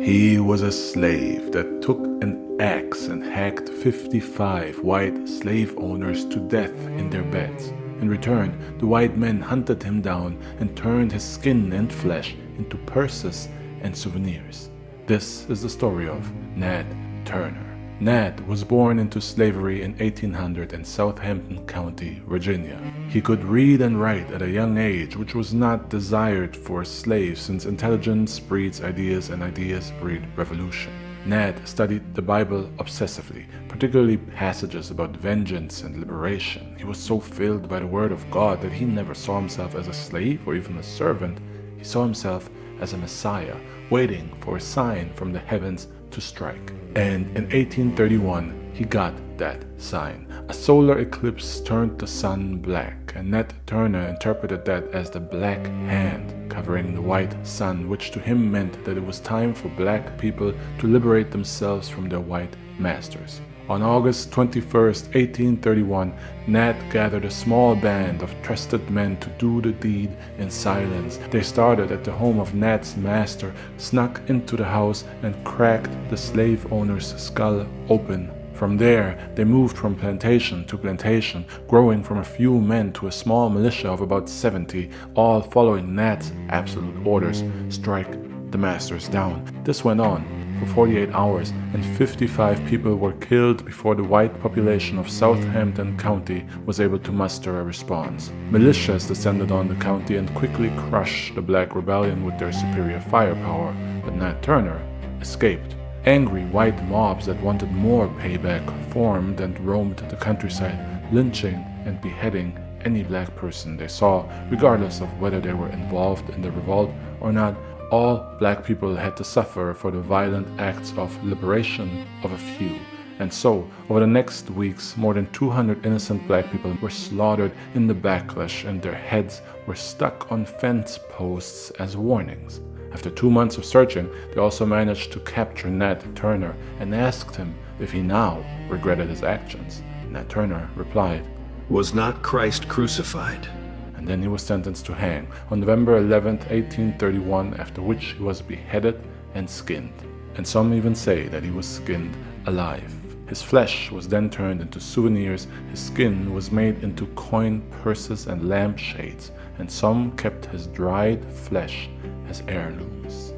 He was a slave that took an axe and hacked 55 white slave owners to death in their beds. In return, the white men hunted him down and turned his skin and flesh into purses and souvenirs. This is the story of Nat Turner. Nat was born into slavery in 1800 in Southampton County, Virginia. He could read and write at a young age, which was not desired for a slave since intelligence breeds ideas and ideas breed revolution. Nat studied the Bible obsessively, particularly passages about vengeance and liberation. He was so filled by the Word of God that he never saw himself as a slave or even a servant. He saw himself as a Messiah, waiting for a sign from the heavens to strike. And in 1831, he got that sign. A solar eclipse turned the sun black, and Nat Turner interpreted that as the black hand covering the white sun, which to him meant that it was time for black people to liberate themselves from their white masters. On August 21st, 1831, Nat gathered a small band of trusted men to do the deed in silence. They started at the home of Nat's master, snuck into the house, and cracked the slave owner's skull open. From there, they moved from plantation to plantation, growing from a few men to a small militia of about 70, all following Nat's absolute orders: strike the masters down. This went on for 48 hours, and 55 people were killed before the white population of Southampton County was able to muster a response. Militias descended on the county and quickly crushed the black rebellion with their superior firepower, but Nat Turner escaped. Angry white mobs that wanted more payback formed and roamed the countryside, lynching and beheading any black person they saw, regardless of whether they were involved in the revolt or not. All black people had to suffer for the violent acts of liberation of a few. And so, over the next weeks, more than 200 innocent black people were slaughtered in the backlash, and their heads were stuck on fence posts as warnings. After 2 months of searching, they also managed to capture Nat Turner and asked him if he now regretted his actions. Nat Turner replied, "Was not Christ crucified?" And then he was sentenced to hang on November 11th, 1831, after which he was beheaded and skinned. And some even say that he was skinned alive. His flesh was then turned into souvenirs, his skin was made into coin purses and lampshades, and some kept his dried flesh as heirlooms.